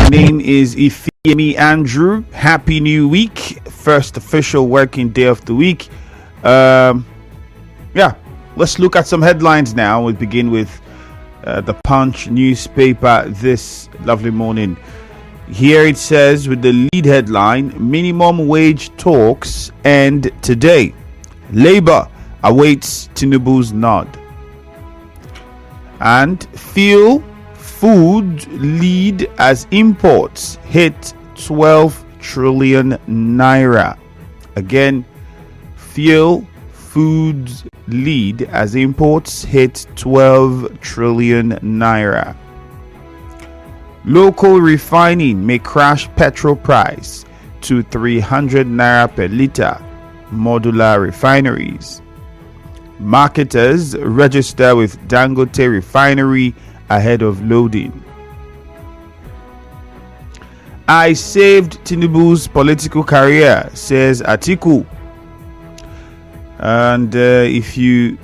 name is Ifemi Andrew. Happy New Week. First official working day of the week. Yeah, let's look at some headlines now. We'll begin with the Punch newspaper this lovely morning. Here it says with the lead headline, minimum wage talks end today. Labour awaits Tinubu's nod. And fuel, food lead as imports hit 12 trillion naira. Again, fuel, foods lead as imports hit 12 trillion naira. Local refining may crash petrol price to 300 naira per litre. Modular refineries. Marketers register with Dangote refinery ahead of loading. I saved Tinubu's political career, says Atiku. And if you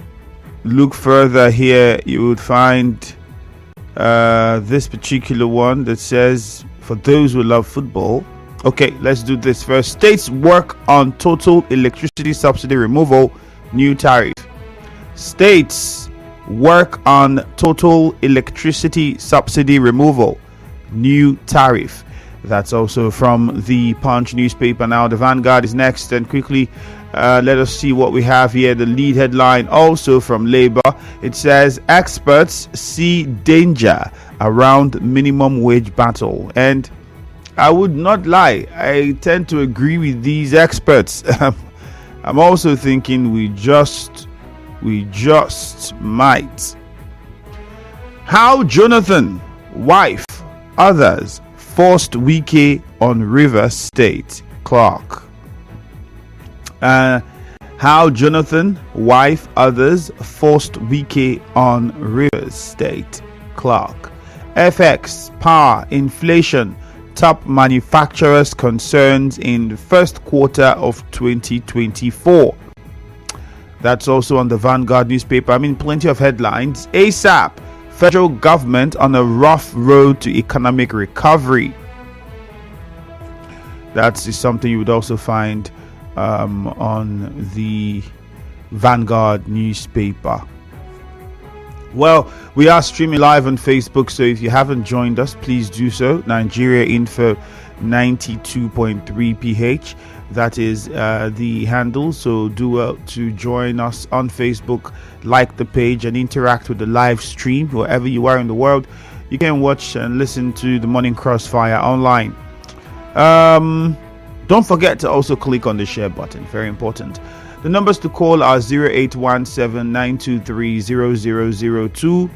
look further here, you would find this particular one that says, for those who love football. Okay, let's do this first. States work on total electricity subsidy removal, new tariff. States work on total electricity subsidy removal, new tariff. That's also from the Punch newspaper. Now the Vanguard is next, and quickly let us see what we have here. The lead headline also from Labour. It says experts see danger around minimum wage battle. And I would not lie, I tend to agree with these experts. I'm also thinking we just might. How Jonathan, wife, others forced Wike on Rivers State clerk. How Jonathan, wife, others forced Wike on Rivers State clerk. FX, power, inflation, top manufacturers' concerns in the first quarter of 2024. That's also on the Vanguard newspaper. I mean, plenty of headlines. ASAP, federal government on a rough road to economic recovery. That's something you would also find on the Vanguard newspaper. Well, we are streaming live on Facebook, so if you haven't joined us, please do so. Nigeria Info 92.3 PH. That is the handle. So do well to join us on Facebook, like the page, and interact with the live stream. Wherever you are in the world, you can watch and listen to the Morning Crossfire online. Don't forget to also click on the share button. Very important. The numbers to call are 0817-923-0002,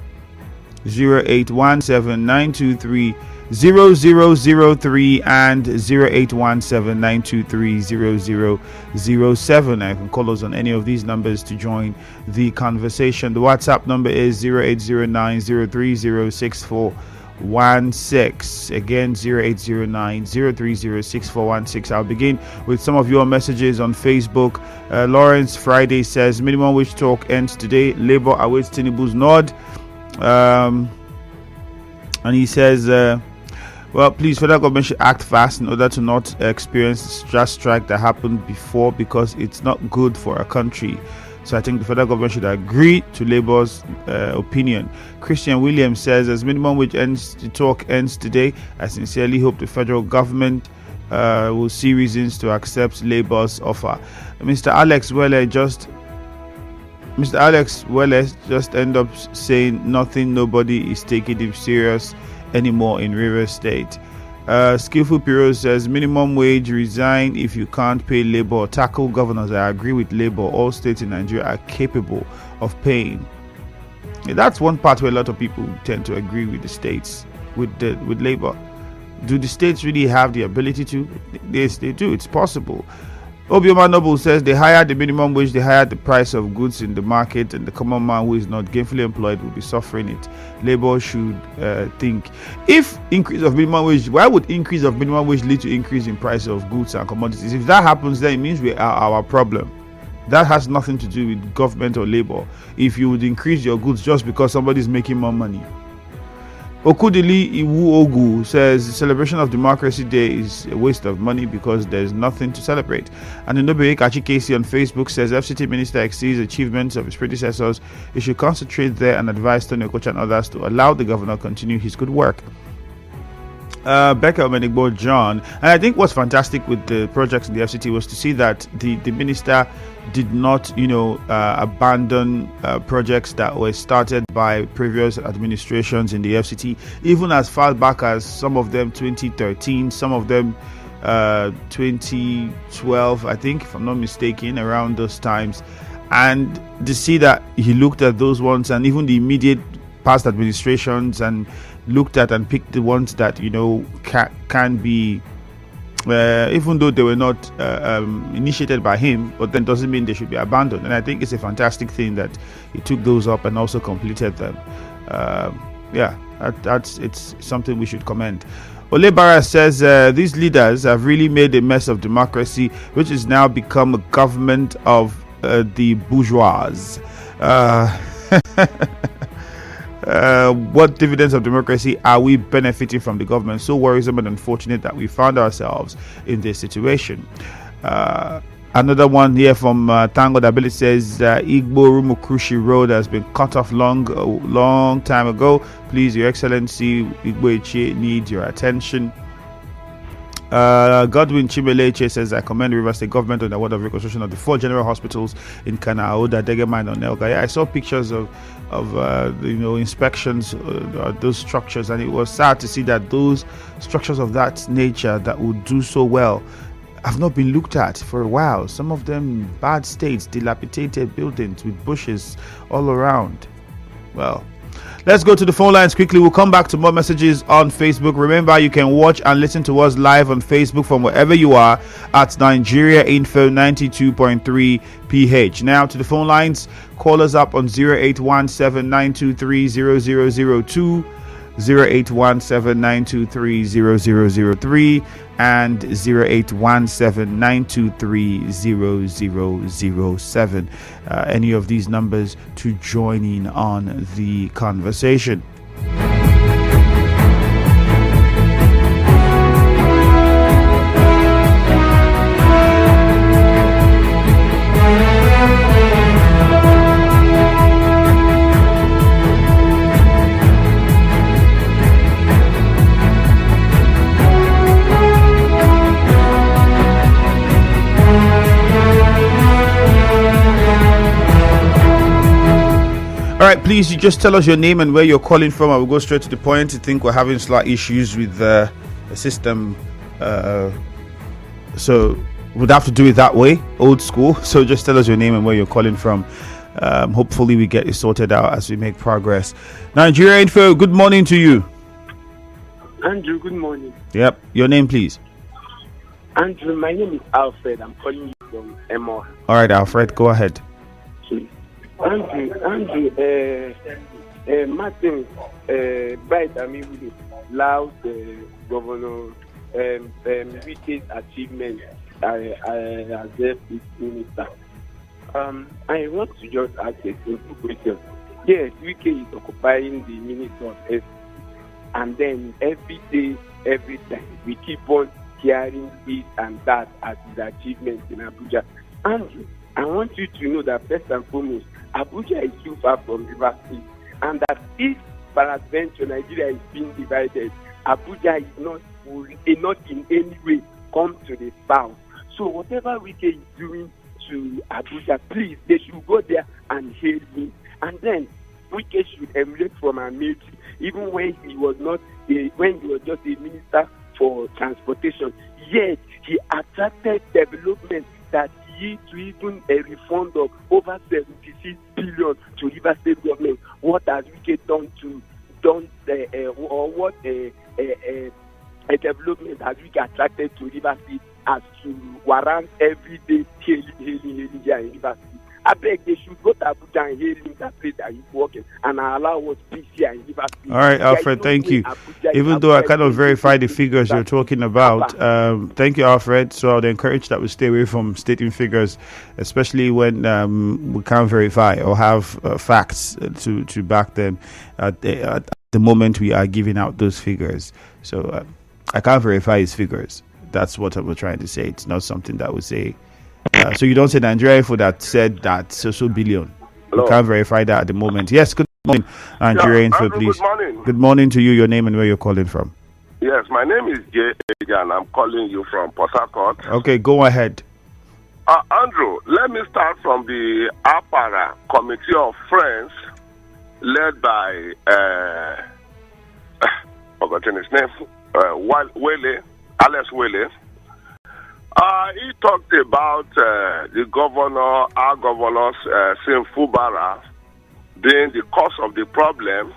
0817-923-0003, and 0817-923-0007. I can call us on any of these numbers to join the conversation. The WhatsApp number is 0809-030-6416. Again, 0809-030-6416. I'll begin with some of your messages on Facebook. Lawrence Friday says minimum wage talk ends today. Labour awaits Tinubu's nod. And he says, well, please, federal government should act fast in order to not experience the strike that happened before, because it's not good for our country. So I think the federal government should agree to Labour's opinion. Christian Williams says, as minimum wage talk ends today, I sincerely hope the federal government will see reasons to accept Labour's offer. Mr. Alex Welle just end up saying nothing. Nobody is taking him serious anymore in Rivers State. Skillful Piro says minimum wage, resign if you can't pay Labour or tackle governors. I agree with Labour. All states in Nigeria are capable of paying. Yeah, that's one part where a lot of people tend to agree with the states, with Labour. Do the states really have the ability to? Yes, they do. It's possible. Obioma Noble says they hired the minimum wage, they hired the price of goods in the market, and the common man who is not gainfully employed will be suffering it. Labour should think, if increase of minimum wage, why would increase of minimum wage lead to increase in price of goods and commodities? If that happens, then it means we are our problem. That has nothing to do with government or Labour. If you would increase your goods just because somebody is making more money. Okudili Iwu Ogu says the celebration of Democracy Day is a waste of money because there's nothing to celebrate. And Inobe Kachi Casey on Facebook says FCT Minister exceeds achievements of his predecessors. He should concentrate there and advise Tony Okocha and others to allow the governor continue his good work. Becca Omenigbo John, and I think what's fantastic with the projects in the FCT was to see that the minister did not abandon projects that were started by previous administrations in the FCT, even as far back as some of them 2013, some of them 2012, I think, if I'm not mistaken, around those times. And to see that he looked at those ones and even the immediate past administrations and looked at and picked the ones that can be even though they were not initiated by him, but then doesn't mean they should be abandoned. And I think it's a fantastic thing that he took those up and also completed them. It's something we should commend. Olebara says these leaders have really made a mess of democracy, which has now become a government of the bourgeois. What dividends of democracy are we benefiting from the government? So worrisome and unfortunate that we found ourselves in this situation. Another one here from Tango Dabili says Igbo Rumukrushi Road has been cut off long time ago. Please, Your Excellency, Igbo Ichie needs your attention. Godwin Chimeleche says, I commend the Rivers State government on the award of reconstruction of the 4 general hospitals in Kanaoda, Degemine, and Elga. I saw pictures of inspections of those structures, and it was sad to see that those structures of that nature that would do so well have not been looked at for a while. Some of them bad states, dilapidated buildings with bushes all around. Well, let's go to the phone lines quickly. We'll come back to more messages on Facebook. Remember, you can watch and listen to us live on Facebook from wherever you are at Nigeria Info 92.3 PH. Now to the phone lines. Call us up on 0817-923-0002, 0817-923-0003, and 0817-923-0007. Any of these numbers to join in on the conversation. All right, please, you just tell us your name and where you're calling from. I will go straight to the point. I think we're having slight issues with the system, so we'd have to do it that way, old school. So just tell us your name and where you're calling from. Hopefully we get it sorted out as we make progress. Nigeria Info, good morning to you. Andrew, good morning. Yep, your name, please. Andrew, my name is Alfred. I'm calling you from Emo. All right, Alfred, go ahead. Andrew, Martin, Bright, Willie, Laos, Governor, Wike's achievement as a minister. I want to just ask a simple question. Yes, Wike is occupying the Minister of Health, and then every day, every time, we keep on hearing this and that as his achievements in Abuja. Andrew, I want you to know that first and foremost, Abuja is too far from Rivers State, and that if peradventure Nigeria is being divided, Abuja will not in any way come to the south. So whatever Wike is doing to Abuja, please, they should go there and hail him. And then Wike should emulate from Amechi, even when he was just a minister for transportation. Yet he attracted development that lead to even a refund of over 76 billion to Rivers State government. What has Wike done what a development has Wike attracted to Rivers State as to warrant every day hailing here in Rivers State? I beg they should go to Abuja and hail him that place that he's working and allow us peace here in Rivers State. All right, Alfred, thank you. Even though I cannot verify the figures you're talking about, thank you, Alfred. So I would encourage that we stay away from stating figures, especially when we can't verify or have facts to back them. the moment we are giving out those figures. So I can't verify his figures. That's what I was trying to say. It's not something that would say. So you don't say Nigeria Info that said that so billion. Hello. You can't verify that at the moment. Yes, good morning, Nigeria Info, please. Good morning. Good morning to you. Your name and where you're calling from. Yes, my name is Jay and I'm calling you from Port Harcourt. Okay, go ahead. Andrew, let me start from the APARA Committee of Friends led by, forgotten his name, Wele, Alex Wele. He talked about the governor, our governor, Sim Fubara, being the cause of the problem.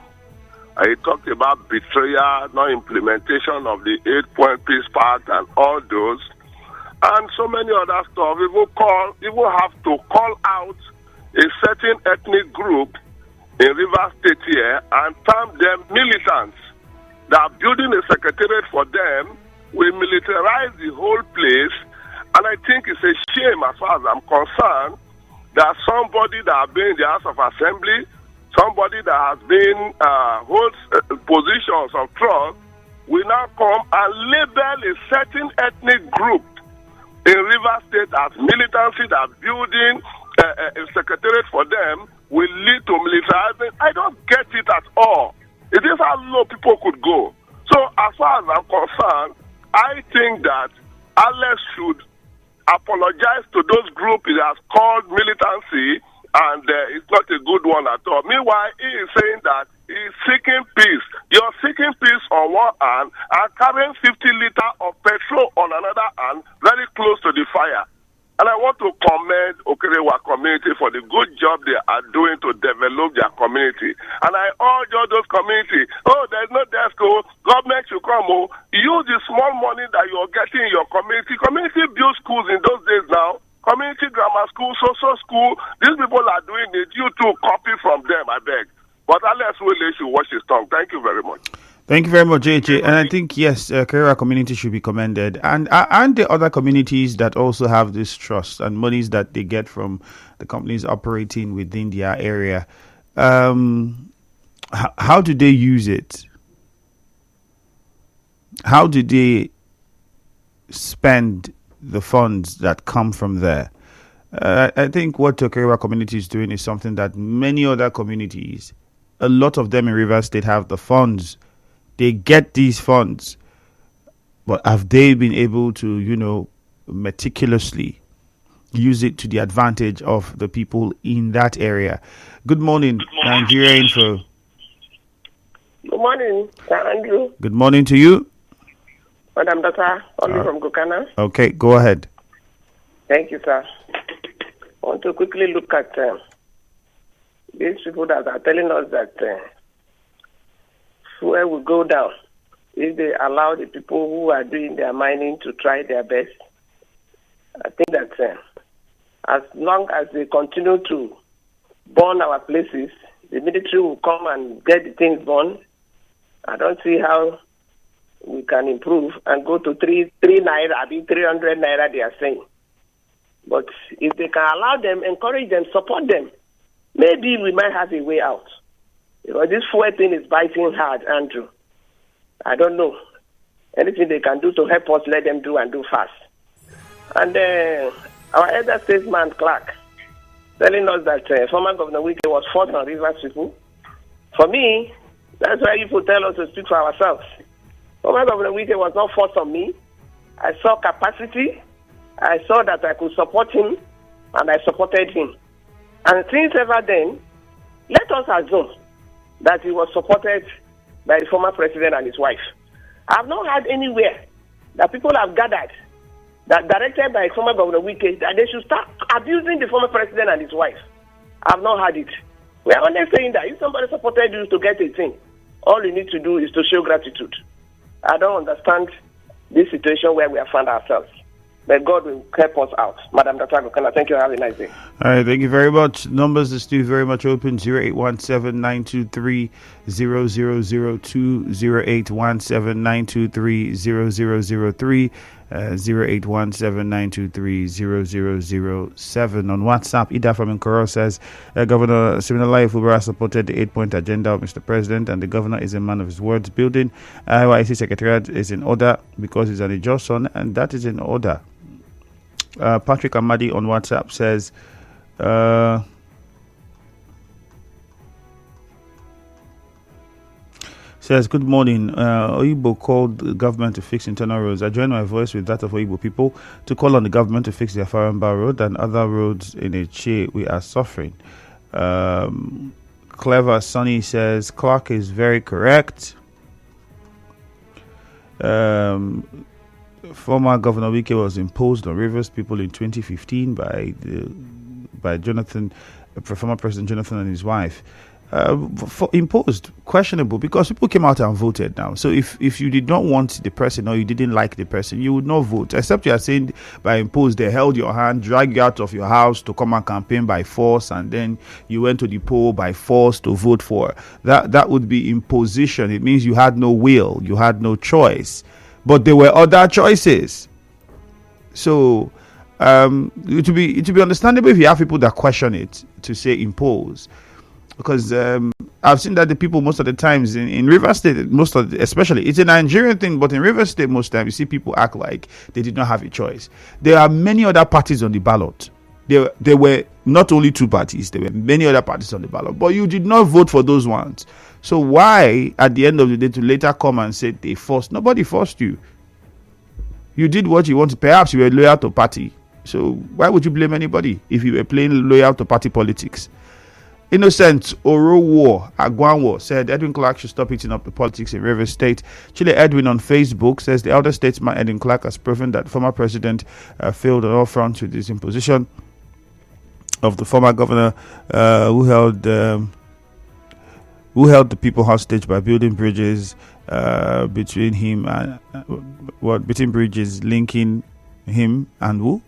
He talked about betrayal, non-implementation of the 8-point peace pact and all those, and so many other stuff. Even have to call out a certain ethnic group in Rivers State here and term them militants. That building a secretariat for them will militarize the whole place, and I think it's a shame as far as I'm concerned that somebody that has been in the House of Assembly, somebody that has been holds positions of trust, will now come and label a certain ethnic group in Rivers State as militancy, that building a secretariat for them will lead to militarizing. I don't get it at all. It is how low people could go. So as far as I'm concerned, I think that Alex should apologize to those groups he has called militancy, and it's not a good one at all. Meanwhile, he is saying that he is seeking peace. You're seeking peace on one hand and carrying 50 liters of petrol on another hand, very close to the fire. And I want to commend Okerewa community for the good job they are doing to develop their community. And I urge all those community, there's no desk, government should come, use the small money that you're getting in your community. Community build schools in those days now. Community grammar school, social school. These people are doing it. You too copy from them, I beg. But Alex Wele should watch his tongue. Thank you very much. Thank you very much, JJ. And I think, yes, Kerala community should be commended. And the other communities that also have this trust and monies that they get from the companies operating within their area. How do they use it? How do they spend the funds that come from there? I think what Kerala community is doing is something that many other communities, a lot of them in Rivers State, have the funds. They get these funds, but have they been able to, meticulously use it to the advantage of the people in that area? Good morning, Nigeria Info. Good morning, Sir Andrew. Good morning to you. Madam Data, only from Gokana. Okay, go ahead. Thank you, sir. I want to quickly look at these people that are telling us that fuel will go down if they allow the people who are doing their mining to try their best. I think that as long as they continue to burn our places, the military will come and get the things burned. I don't see how we can improve and go to 3 naira, 300 naira they are saying. But if they can allow them, encourage them, support them, maybe we might have a way out. Because this fuel thing is biting hard, Andrew. I don't know. Anything they can do to help us, let them do and do fast. And our elder statesman, Clark, telling us that former Governor Wike was forced on Rivers people. For me, that's why people tell us to speak for ourselves. Former Governor Wike was not forced on me. I saw capacity. I saw that I could support him, and I supported him. And since ever then, let us assume that he was supported by the former president and his wife. I've not heard anywhere that people have gathered, that directed by former Governor Wike, that they should start abusing the former president and his wife. I've not heard it. We are only saying that if somebody supported you to get a thing, all you need to do is to show gratitude. I don't understand this situation where we have found ourselves. But God will help us out. Madam Dr. Gokana, thank you. Have a nice day. All right, thank you very much. Numbers are still very much open. 0817-923-0002, 0817-923-0003, 0817-923-0007. On WhatsApp, Ida from Nkoro says, Governor Siminalayi Fubara supported the 8-point agenda of Mr. President, and the governor is a man of his words. Building IYC Secretariat is in order because he's an Ijo son, and that is in order. Patrick Amadi on WhatsApp says, good morning. Oyibo called the government to fix internal roads. I join my voice with that of Oyibo people to call on the government to fix the Afaramba Road and other roads in Eche. We are suffering. Clever Sonny says Clark is very correct. Former Governor Wike was imposed on Rivers people in 2015 by Jonathan, former President Jonathan and his wife. Imposed, questionable, because people came out and voted now. So if you did not want the person or you didn't like the person, you would not vote, except you are saying by imposed, they held your hand, dragged you out of your house to come and campaign by force, and then you went to the poll by force to vote for. That would be imposition. It means you had no will, you had no choice, but there were other choices. So it would be understandable if you have people that question it to say impose. Because I've seen that the people most of the times in Rivers State, especially, it's a Nigerian thing, but in Rivers State most times you see people act like they did not have a choice. There are many other parties on the ballot. There were not only two parties, there were many other parties on the ballot, but you did not vote for those ones. So why, at the end of the day, to later come and say they forced? Nobody forced you. You did what you wanted. Perhaps you were loyal to party. So why would you blame anybody if you were playing loyal to party politics? Innocent Orowo Agwanwo said Edwin Clark should stop eating up the politics in Rivers State. Chile Edwin on Facebook says the elder statesman Edwin Clark has proven that former president failed on all fronts with his imposition of the former governor who held the people hostage by building bridges between him and between bridges linking him and who?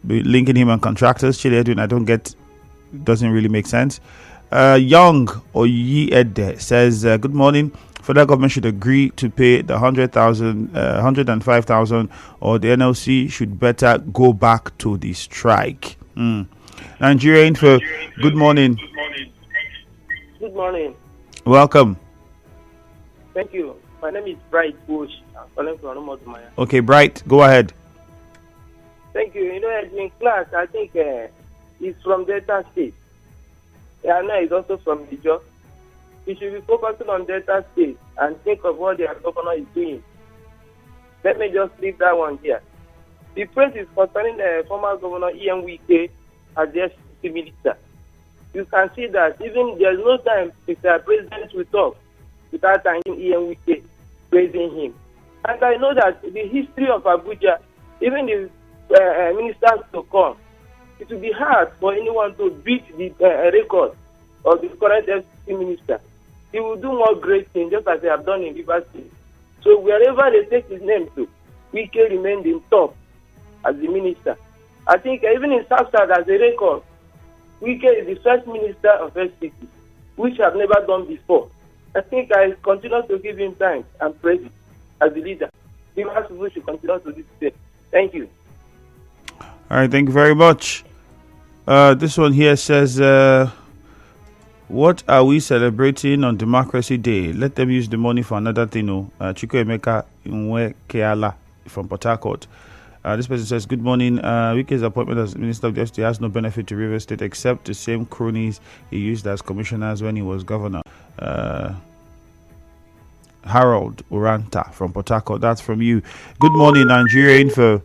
Linking him and contractors. Chile Edwin, I don't get. Doesn't really make sense. Young Oyiede says, good morning. Federal government should agree to pay the 105,000, or the NLC should better go back to the strike. Nigeria Info, good morning. Good morning. Welcome. Thank you. My name is Bright Bush. I'm calling from Umodumaya. Okay, Bright, go ahead. Thank you. In class, I think he's from Delta State. Yeah, no, he's also from Ijo. We should be focusing on Delta State and think of what their governor is doing. Let me just leave that one here. The praise is concerning former Governor Ian Wike as the FCC minister. You can see that even there's no time Mr. President will talk without thanking Ian Wike, praising him. And I know that the history of Abuja, even the ministers to come, it will be hard for anyone to beat the record of the current FCC minister. He will do more great things, just as they have done in Rivers State. So wherever they take his name to, Wike remained in top as the minister. I think even in South South as a record, Wike is the first minister of FCC, which have never done before. I think I continue to give him thanks and praise as the leader. Rivers people should continue to do the same. Thank you. All right, thank you very much. This one here says, what are we celebrating on Democracy Day? Let them use the money for another thing. Chiko Emeka Nwekeala from Port Harcourt. This person says, good morning. Wike's appointment as Minister of Justice has no benefit to Rivers State except the same cronies he used as commissioners when he was governor. Harold Uranta from Port Harcourt. That's from you. Good morning, Nigeria Info.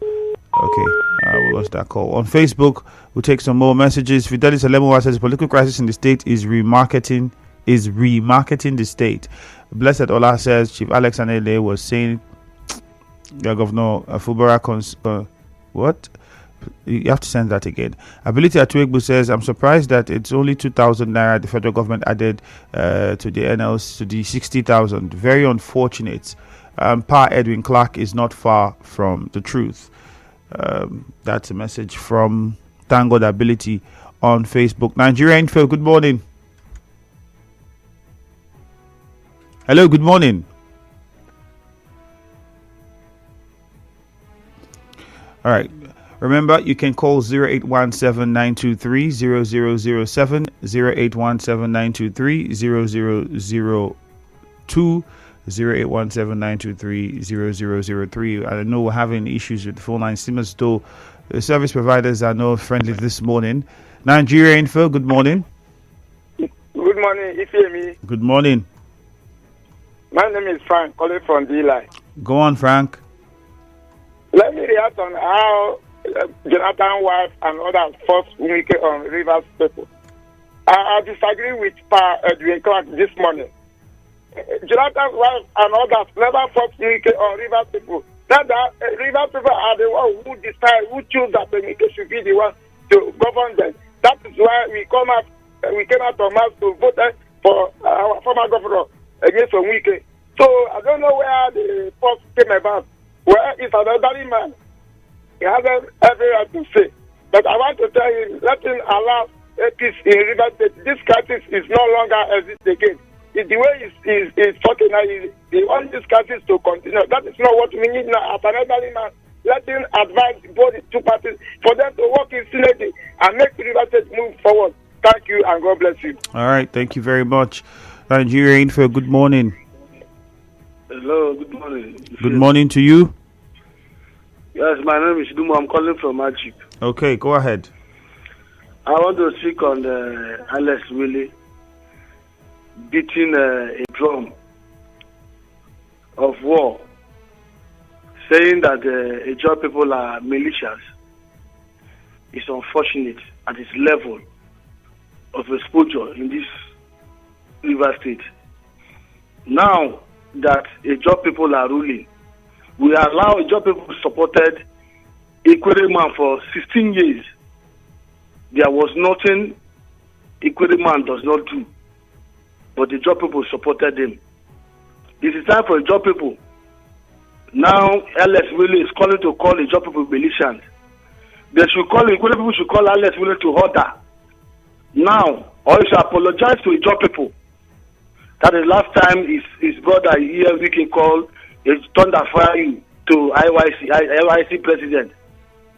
Okay, we lost that call. On Facebook, we'll take some more messages. Fidelis Alemowa says, political crisis in the state is remarketing the state. Blessed Ola says, Chief Alex Anele was saying, Governor Fubara what? You have to send that again. Ability Atuegbu says, I'm surprised that it's only 2,000 naira the federal government added to the NLC to the 60,000. Very unfortunate. Pa Edwin Clark is not far from the truth. That's a message from Thank God Ability on Facebook. Nigeria Info, good morning. Hello, good morning. All right. Remember, you can call 0817-923-0007, 0817-923-0002, 0817-923-0003. I know we're having issues with the phone line. Seems as though the service providers are not friendly this morning. Nigeria Info, good morning. Good morning, Ifemi. Good morning. My name is Frank, calling from D-Line. Go on, Frank. Let me react on how Jonathan's wife and others forced Wike on Rivers people. I disagree with Edwin Clark this morning. Jonathan's wife and others never forced Wike on Rivers people. That Rivers people are the ones who decide, who choose that Wike should be the one to govern them. That is why we came out of mass to vote for our former governor against Wike. So I don't know where the force came about. Where is an elderly man? He has every right to say. But I want to tell you, let him allow a peace in River State. This crisis is no longer exist again. The way he's talking now, he wants this crisis to continue. That is not what we need now. As an elderly man, let him advise both the two parties for them to work in synergy and make River State move forward. Thank you and God bless you. All right, thank you very much. Nigeria Info, good morning. Hello, good morning. Good morning to you. Yes, my name is Dumo. I'm calling from Magic. Okay, go ahead. I want to speak on Alex Willie beating a drum of war, saying that a job people are militias. It's unfortunate at its level of exposure in this River State. Now that a job people are ruling, we allow a job people supported Ekweremadu for 16 years. There was nothing Ekweremadu does not do, but the job people supported him. It is time for the job people. Now, Alex Willie is calling to call the job people militias. They should call Ekweremadu people should call Alex Willie to order now, or he should apologize to the job people. That the last time his brother here we can call is thunder fire you to IYC president.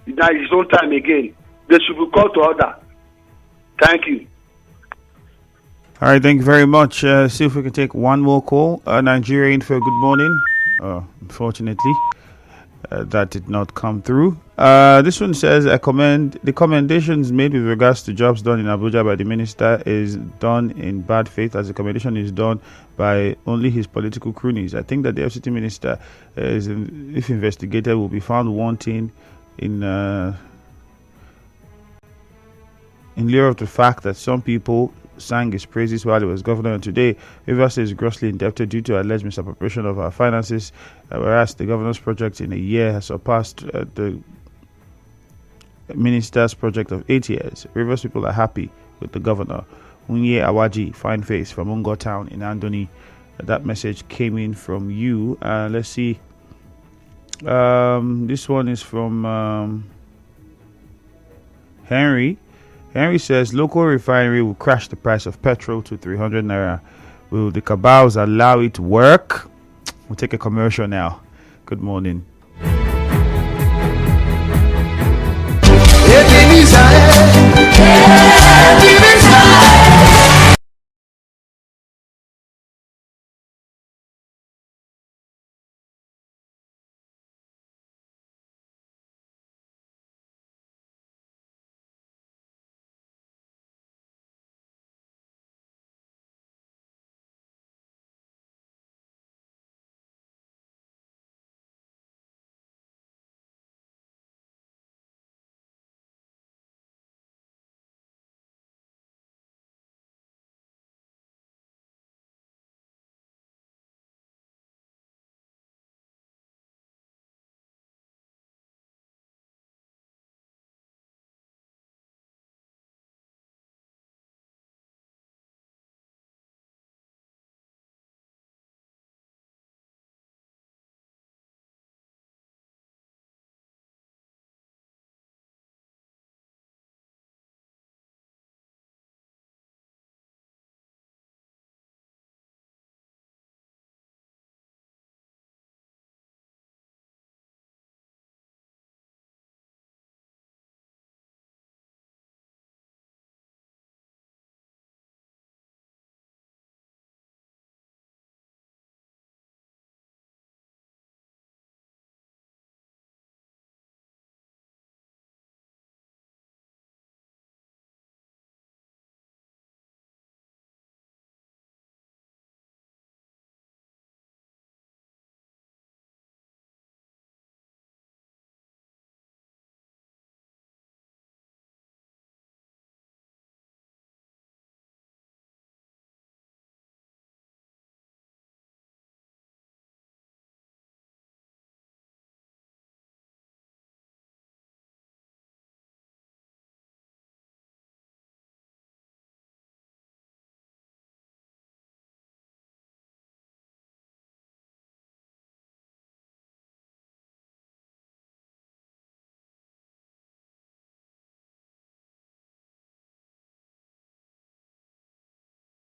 Now it's his own time again. They should be called to order. Thank you. All right, thank you very much. See if we can take one more call. Nigeria Info, good morning. Unfortunately, that did not come through. This one says, I commend the commendations made with regards to jobs done in Abuja by the minister is done in bad faith, as the commendation is done by only his political cronies. I think that the FCT minister, if investigated, will be found wanting in lieu of the fact that some people sang his praises while he was governor, and today Rivers State is grossly indebted due to alleged misappropriation of our finances, whereas the governor's project in a year has surpassed the minister's project of 8 years. Rivers people are happy with the governor. Unye Awaji, fine face from Ungo Town in Andoni. That message came in from you. Let's see. This one is from Henry. Henry says local refinery will crash the price of petrol to 300 naira. Will the cabals allow it to work? We'll take a commercial now. Good morning. Ebenezer,